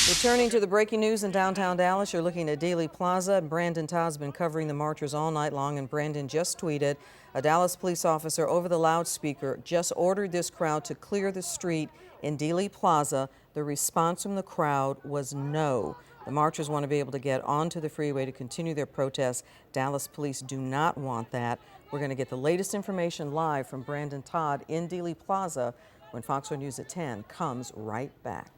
Returning to the breaking news in downtown Dallas, you're looking at Dealey Plaza. Brandon Todd's been covering the marchers all night long, and Brandon just tweeted, a Dallas police officer over the loudspeaker just ordered this crowd to clear the street in Dealey Plaza. The response from the crowd was no. The marchers want to be able to get onto the freeway to continue their protest. Dallas police do not want that. We're going to get the latest information live from Brandon Todd in Dealey Plaza when Fox 4 News at 10 comes right back.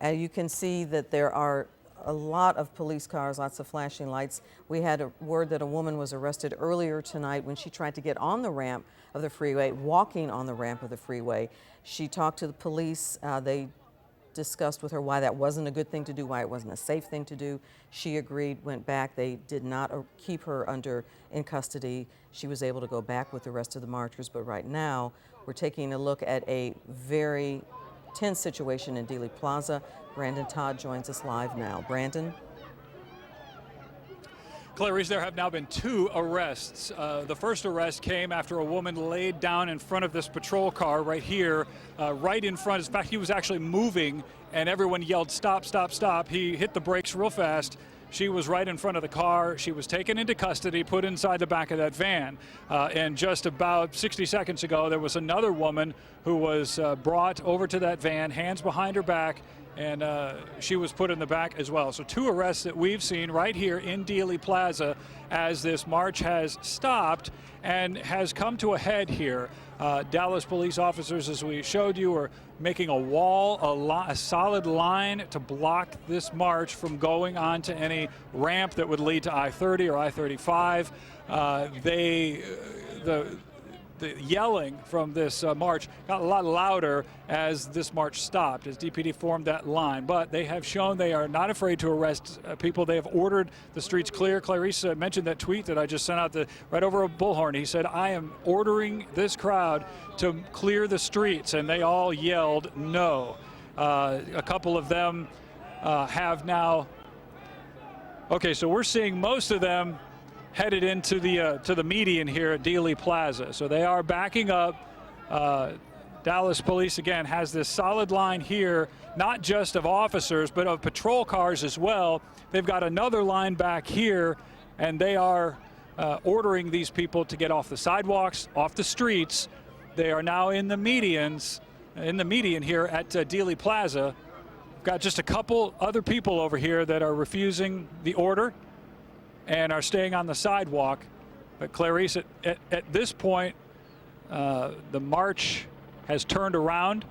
You can see that there are a lot of police cars, lots of flashing lights. We had a word that a woman was arrested earlier tonight when she tried to get on the ramp of the freeway, walking on the ramp of the freeway. She talked to the police. They discussed with her why that wasn't a good thing to do, why it wasn't a safe thing to do. She agreed, went back. They did not keep her in custody. She was able to go back with the rest of the marchers. But right now, we're taking a look at a very tense situation in Dealey Plaza. Brandon Todd joins us live now. Brandon? Clarice, there have now been 2 arrests. The first arrest came after a woman laid down in front of this patrol car right here, right in front. In fact, he was actually moving, and everyone yelled, "Stop, stop, stop." He hit the brakes real fast. She was right in front of the car. She was taken into custody, put inside the back of that van. And just about 60 seconds ago, there was another woman who was brought over to that van, hands behind her back, and she was put in the back as well. So 2 arrests that we've seen right here in Dealey Plaza as this march has stopped and has come to a head here. Dallas police officers, as we showed you, are making a wall, a solid line to block this march from going on to any ramp that would lead to I-30 or I-35. The yelling from this march got a lot louder as this march stopped, as DPD formed that line. But they have shown they are not afraid to arrest people. They have ordered the streets clear. Clarice mentioned that tweet that I just sent out right over a bullhorn. He said, "I am ordering this crowd to clear the streets," and they all yelled no. A couple of them have now. Okay, so we're seeing most of them headed into the median here at Dealey Plaza. So they are backing up. Dallas police, again, has this solid line here, not just of officers, but of patrol cars as well. They've got another line back here, and they are ordering these people to get off the sidewalks, off the streets. They are now in the median here at Dealey Plaza. We've got just a couple other people over here that are refusing the order and are staying on the sidewalk. But Clarice, at this point, the march has turned around,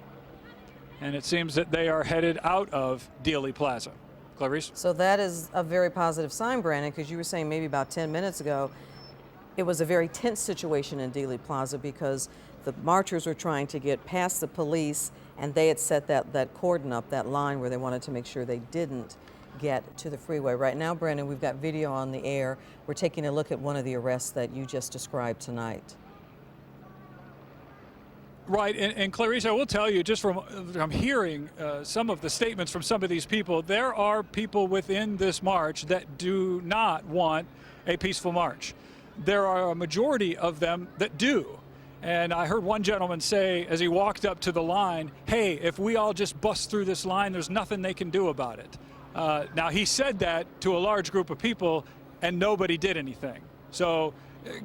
and it seems that they are headed out of Dealey Plaza. Clarice? So that is a very positive sign, Brandon, because you were saying maybe about 10 minutes ago, it was a very tense situation in Dealey Plaza because the marchers were trying to get past the police, and they had set that cordon up, that line where they wanted to make sure they didn't get to the freeway. Right now, Brandon, we've got video on the air. We're taking a look at one of the arrests that you just described tonight. Right, and Clarice, I will tell you, just from hearing some of the statements from some of these people, there are people within this march that do not want a peaceful march. There are a majority of them that do. And I heard one gentleman say, as he walked up to the line, "Hey, if we all just bust through this line, there's nothing they can do about it." Now, he said that to a large group of people, and nobody did anything. So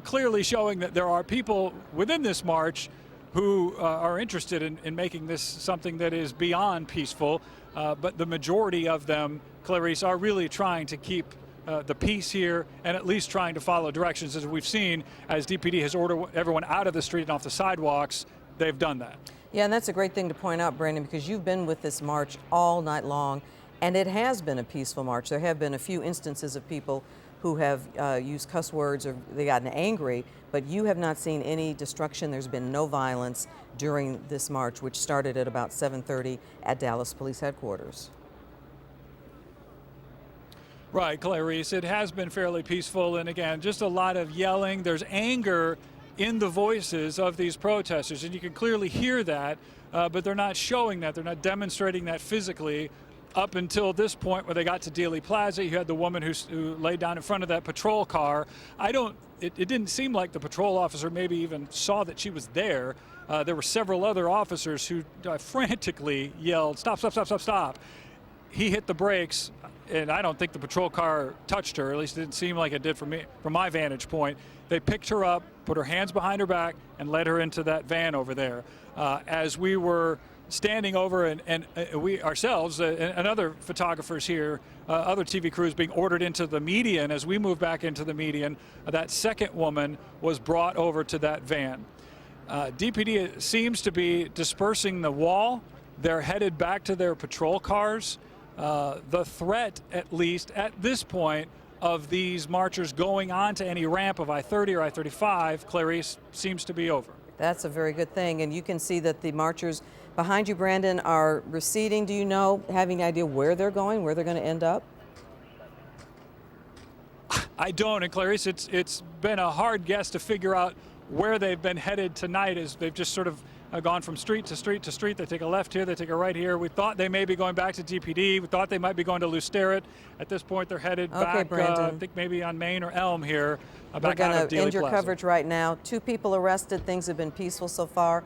clearly showing that there are people within this march who are interested in making this something that is beyond peaceful. But the majority of them, Clarice, are really trying to keep the peace here and at least trying to follow directions. As we've seen, as DPD has ordered everyone out of the street and off the sidewalks, they've done that. Yeah, and that's a great thing to point out, Brandon, because you've been with this march all night long. And it has been a peaceful march. There have been a few instances of people who have used cuss words or they gotten angry, but you have not seen any destruction. There's been no violence during this march, which started at about 7:30 at Dallas Police Headquarters. Right, Clarice, it has been fairly peaceful, and again, just a lot of yelling. There's anger in the voices of these protesters, and you can clearly hear that, but they're not showing that. They're not demonstrating that physically. Up until this point where they got to Dealey Plaza, you had the woman who laid down in front of that patrol car. It didn't seem like the patrol officer maybe even saw that she was there. there were several other officers who frantically yelled, "Stop, stop, stop, stop, stop." He hit the brakes, and I don't think the patrol car touched her. At least it didn't seem like it did from my vantage point. They picked her up, put her hands behind her back, and led her into that van over there. As we were standing over, and we ourselves and other photographers here, other TV crews being ordered into the median, as we moved back into the median, that second woman was brought over to that van. DPD seems to be dispersing the wall. They're headed back to their patrol cars. The threat, at least at this point, of these marchers going onto any ramp of I-30 or I-35, Clarice, seems to be over. That's a very good thing. And you can see that the marchers behind you, Brandon, are receding. Do you know, having an idea where they're going, where they're going to end up? I don't, and Clarice, it's been a hard guess to figure out where they've been headed tonight, as they've just sort of gone from street to street to street. They take a left here, they take a right here. We thought they may be going back to DPD. We thought they might be going to Lusterit. At this point, they're headed back, I think maybe on Main or Elm here, back out of Dealey We're going to end your Plaza. coverage right now. 2 people arrested. Things have been peaceful so far.